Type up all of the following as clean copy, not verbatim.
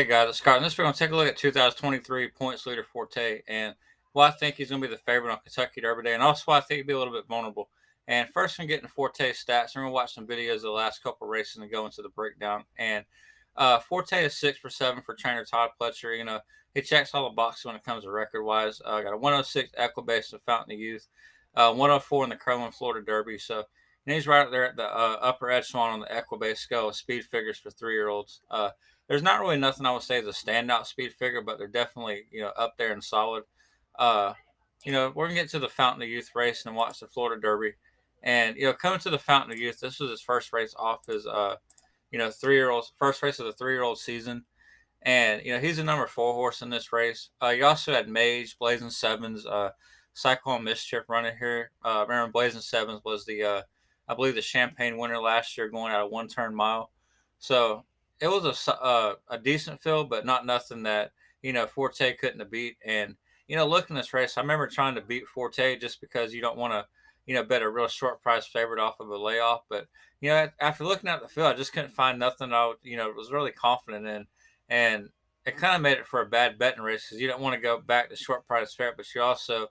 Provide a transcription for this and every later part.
Hey guys, it's Scott. In this we're going to take a look at 2023 points leader Forte and why I think he's going to be the favorite on Kentucky Derby Day, and also why I think he'll be a little bit vulnerable. And first, I'm getting Forte's stats. I'm going to watch some videos of the last couple of races and go into the breakdown. And Forte is 6 for 7 for trainer Todd Pletcher. He checks all the boxes when it comes to record wise. Got a 106 Equibase in Fountain of Youth, 104 in the Kerwin Florida Derby. So he's right up there at the upper echelon on the Equibase scale of speed figures for 3-year-olds. There's not really nothing I would say is a standout speed figure, but they're definitely up there and solid. Uh, we're gonna get to the Fountain of Youth race and watch the Florida Derby, and coming to the Fountain of Youth, this was his first race off his 3-year-old first race of the 3-year-old season, and he's a number 4 horse in this race. You also had Mage, Blazing Sevens, Cyclone Mischief running here. Remember Blazing Sevens was the I believe the Champagne winner last year, going out of 1 turn mile. So it was a decent field, but not nothing that Forte couldn't have beat. And looking at this race, I remember trying to beat Forte just because you don't want to bet a real short price favorite off of a layoff. But after looking at the field, I just couldn't find nothing I was really confident in, and it kind of made it for a bad betting race because you don't want to go back to short price favorite, but you also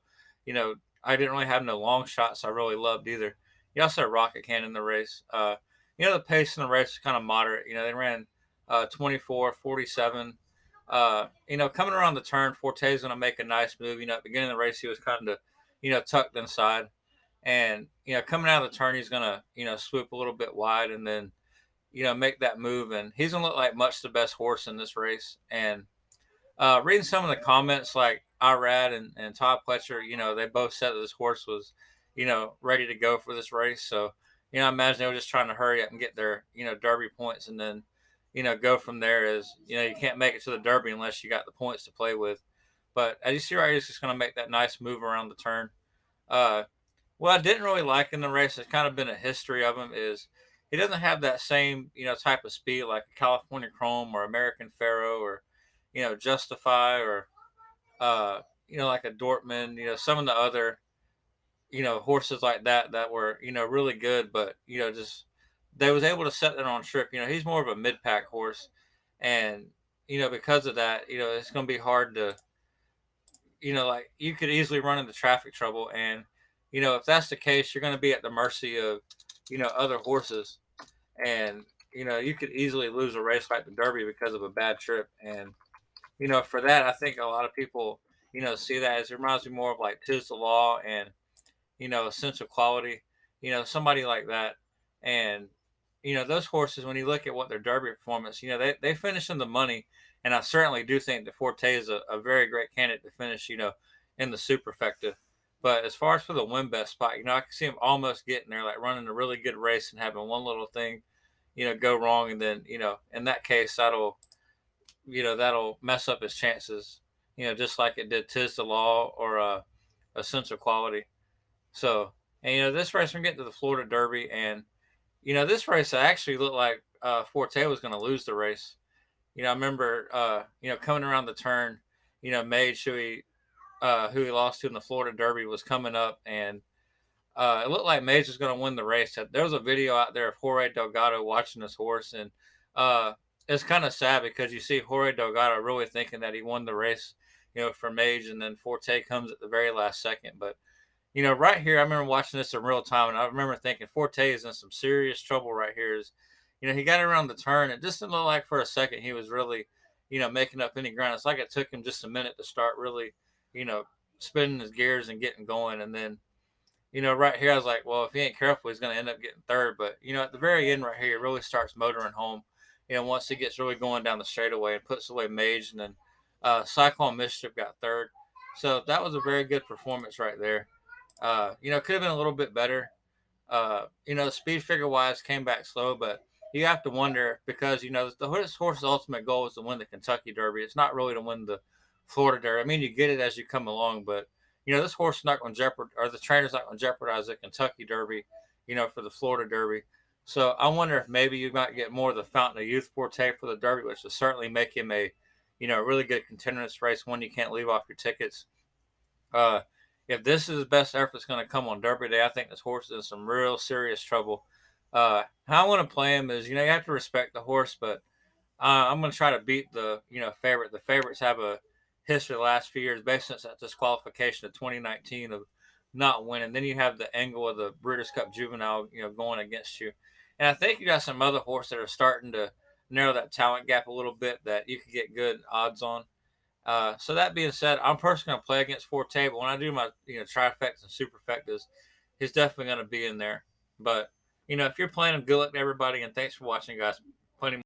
I didn't really have no long shots I really loved either. You also had Rocket Can in the race. The pace in the race was kind of moderate. They ran 24, 47. Coming around the turn, Forte's going to make a nice move. At the beginning of the race, he was kind of, tucked inside. And, coming out of the turn, he's going to, swoop a little bit wide and then, make that move. And he's going to look like much the best horse in this race. And reading some of the comments, like Irad and Todd Pletcher, they both said that this horse was, ready to go for this race. So, I imagine they were just trying to hurry up and get their, Derby points and then, go from there. As you can't make it to the Derby unless you got the points to play with. But as you see right here, he's just going to make that nice move around the turn. Uh, what I didn't really like in the race, it's kind of been a history of him, is he doesn't have that same, type of speed like a California Chrome or American Pharaoh or, Justify or, like a Dortmund, some of the other horses like that were really good, but just they was able to set it on trip. He's more of a mid pack horse, and because of that, it's going to be hard to like you could easily run into traffic trouble, and if that's the case, you're going to be at the mercy of other horses, and you could easily lose a race like the Derby because of a bad trip. And for that, I think a lot of people see that as it reminds me more of like Tis the Law and Essential Quality, somebody like that. And, those horses, when you look at what their Derby performance, they finish in the money. And I certainly do think the Forte is a very great candidate to finish, in the superfecta. But as far as for the win bet spot, I can see him almost getting there, like running a really good race and having one little thing, go wrong. And then, in that case, that'll mess up his chances, just like it did Tis the Law or Essential Quality. So, and this race, we're getting to the Florida Derby, and this race, I actually looked like Forte was going to lose the race. I remember, coming around the turn, Mage, who he lost to in the Florida Derby, was coming up, and it looked like Mage was going to win the race. There was a video out there of Jorge Delgado watching this horse, and it's kind of sad because you see Jorge Delgado really thinking that he won the race, for Mage, and then Forte comes at the very last second, but right here, I remember watching this in real time, and I remember thinking Forte is in some serious trouble right here. He got around the turn. It just didn't look like for a second he was really, making up any ground. It's like it took him just a minute to start really, you know, spinning his gears and getting going. And then, right here, I was like, well, if he ain't careful, he's going to end up getting third. But, at the very end right here, it really starts motoring home. Once he gets really going down the straightaway and puts away Mage, and then Cyclone Mischief got third. So that was a very good performance right there. Could have been a little bit better. Speed figure wise came back slow, but you have to wonder because this horse's ultimate goal is to win the Kentucky Derby. It's not really to win the Florida Derby. I mean, you get it as you come along, but this horse is not going to jeopardize, or the trainer's not going to jeopardize the Kentucky Derby, for the Florida Derby. So I wonder if maybe you might get more of the Fountain of Youth Forte for the Derby, which will certainly make him a, really good contender in this race. One you can't leave off your tickets. If this is his best effort that's going to come on Derby Day, I think this horse is in some real serious trouble. How I want to play him is, you have to respect the horse, but I'm going to try to beat the favorite. The favorites have a history the last few years, based on that disqualification of 2019 of not winning. Then you have the angle of the Breeders' Cup Juvenile, going against you. And I think you got some other horses that are starting to narrow that talent gap a little bit that you could get good odds on. So that being said, I'm personally going to play against Forte, but when I do my trifectas and superfectas, he's definitely going to be in there. But if you're playing him, good luck to everybody, and thanks for watching, guys.